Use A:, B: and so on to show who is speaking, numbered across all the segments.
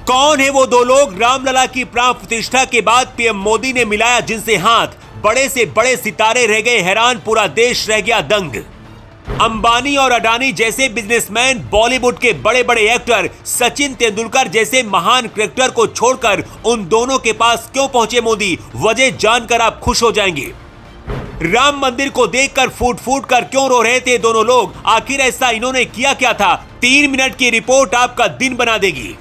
A: कौन है वो दो लोग रामलला की प्राण प्रतिष्ठा के बाद पीएम मोदी ने मिलाया जिनसे हाथ? बड़े से बड़े सितारे रह गए हैरान, पूरा देश रह गया दंग। अंबानी और अडानी जैसे बिजनेसमैन, बॉलीवुड के बड़े बड़े एक्टर, सचिन तेंदुलकर जैसे महान क्रिकेटर को छोड़कर उन दोनों के पास क्यों पहुंचे मोदी? वजह जानकर आप खुश हो जाएंगे। राम मंदिर को देखकर फूट फूट कर क्यों रो रहे थे दोनों लोग? आखिर ऐसा इन्होंने किया क्या था? 3 मिनट की रिपोर्ट आपका दिन बना देगी।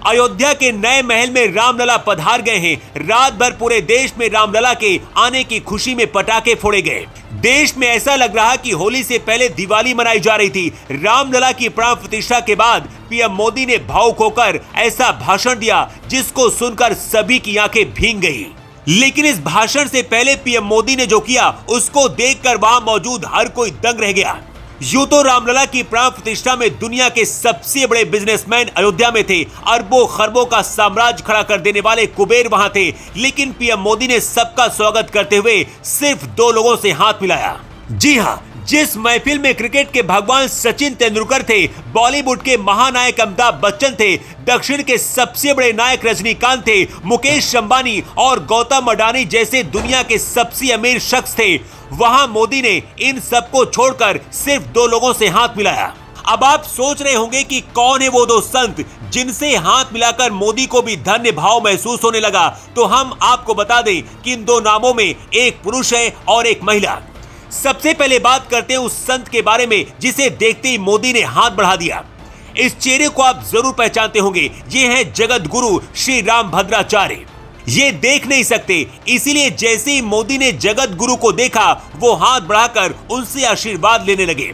A: अयोध्या के नए महल में रामलला पधार गए हैं। रात भर पूरे देश में रामलला के आने की खुशी में पटाखे फोड़े गए। देश में ऐसा लग रहा कि होली से पहले दिवाली मनाई जा रही थी। रामलला की प्राण प्रतिष्ठा के बाद पीएम मोदी ने भावुक होकर ऐसा भाषण दिया जिसको सुनकर सभी की आंखें भीग गई। लेकिन इस भाषण से पहले पीएम मोदी ने जो किया उसको देखकर वहां मौजूद हर कोई दंग रह गया। यूं तो रामलला की प्राण प्रतिष्ठा में दुनिया के सबसे बड़े बिजनेसमैन अयोध्या में थे। अरबों खरबों का साम्राज्य खड़ा कर देने वाले कुबेर वहां थे। लेकिन पीएम मोदी ने सबका स्वागत करते हुए सिर्फ 2 लोगों से हाथ मिलाया। जी हां, जिस महफिल में क्रिकेट के भगवान सचिन तेंदुलकर थे, बॉलीवुड के महानायक अमिताभ बच्चन थे, दक्षिण के सबसे बड़े नायक रजनीकांत थे, मुकेश अंबानी और गौतम अडानी जैसे दुनिया के सबसे अमीर शख्स थे, वहां मोदी ने इन सबको छोड़कर सिर्फ 2 लोगों से हाथ मिलाया। अब आप सोच रहे होंगे कि कौन है वो 2 संत जिनसे हाथ मिलाकर मोदी को भी धन्य भाव महसूस होने लगा। तो हम आपको बता दें कि इन 2 नामों में एक पुरुष है और एक महिला। सबसे पहले बात करते हैं उस संत के बारे में जिसे देखते ही मोदी ने हाथ बढ़ा दिया। इस चेहरे को आप जरूर पहचानते होंगे। ये है जगत गुरु श्री रामभद्राचार्य। ये देख नहीं सकते, इसीलिए जैसे ही मोदी ने जगत गुरु को देखा वो हाथ बढ़ाकर उनसे आशीर्वाद लेने लगे।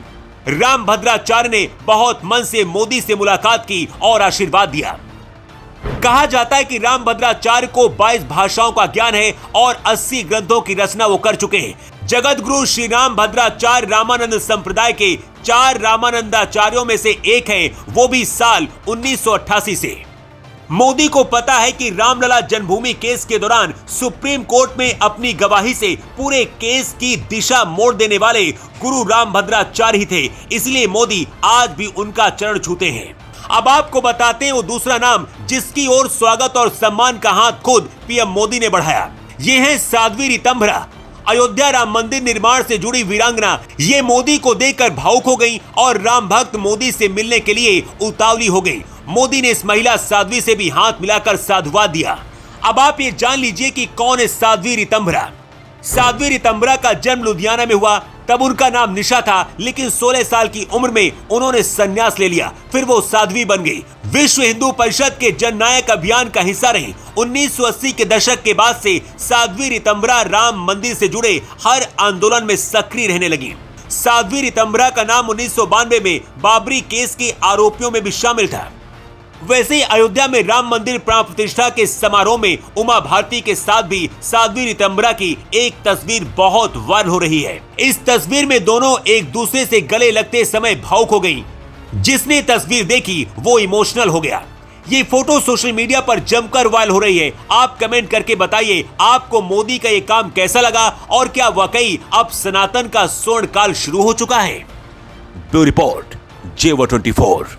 A: रामभद्राचार्य ने बहुत मन से मोदी से मुलाकात की और आशीर्वाद दिया। कहा जाता है कि रामभद्राचार्य को 22 भाषाओं का ज्ञान है और 80 ग्रंथों की रचना वो कर चुके हैं। जगत गुरु श्री रामभद्राचार्य रामानंद संप्रदाय के 4 रामानंदाचार्यों में से एक है, वो भी साल 1988 से। मोदी को पता है कि रामलला जन्मभूमि केस के दौरान सुप्रीम कोर्ट में अपनी गवाही से पूरे केस की दिशा मोड़ देने वाले गुरु रामभद्राचार्य ही थे, इसलिए मोदी आज भी उनका चरण छूते हैं। अब आपको बताते हैं वो दूसरा नाम जिसकी ओर स्वागत और सम्मान का हाथ खुद पीएम मोदी ने बढ़ाया। ये है साध्वी ऋतंभरा, अयोध्या राम मंदिर निर्माण से जुड़ी वीरांगना। ये मोदी को देखकर भावुक हो गई और राम भक्त मोदी से मिलने के लिए उतावली हो गई। मोदी ने इस महिला साध्वी से भी हाथ मिलाकर साधुवाद दिया। अब आप ये जान लीजिए कि कौन है साध्वी ऋतंभरा। साध्वी ऋतंभरा का जन्म लुधियाना में हुआ। तब उनका नाम निशा था, लेकिन 16 साल की उम्र में उन्होंने संन्यास ले लिया। फिर वो साध्वी बन गई। विश्व हिंदू परिषद के जननायक अभियान का हिस्सा रही। 1980 के दशक के बाद से साध्वी ऋतंभरा राम मंदिर से जुड़े हर आंदोलन में सक्रिय रहने लगी। साध्वी ऋतंभरा का नाम 1992 में बाबरी केस के आरोपियों में भी शामिल था। वैसे अयोध्या में राम मंदिर प्राण प्रतिष्ठा के समारोह में उमा भारती के साथ भी साध्वी ऋतंभरा की एक तस्वीर बहुत वायरल हो रही है। इस तस्वीर में दोनों एक दूसरे से गले लगते समय भावुक हो गईं। जिसने तस्वीर देखी वो इमोशनल हो गया। ये फोटो सोशल मीडिया पर जमकर वायरल हो रही है। आप कमेंट करके बताइए आपको मोदी का ये काम कैसा लगा और क्या वाकई अब सनातन का स्वर्ण काल शुरू हो चुका है। Bureau report, J24।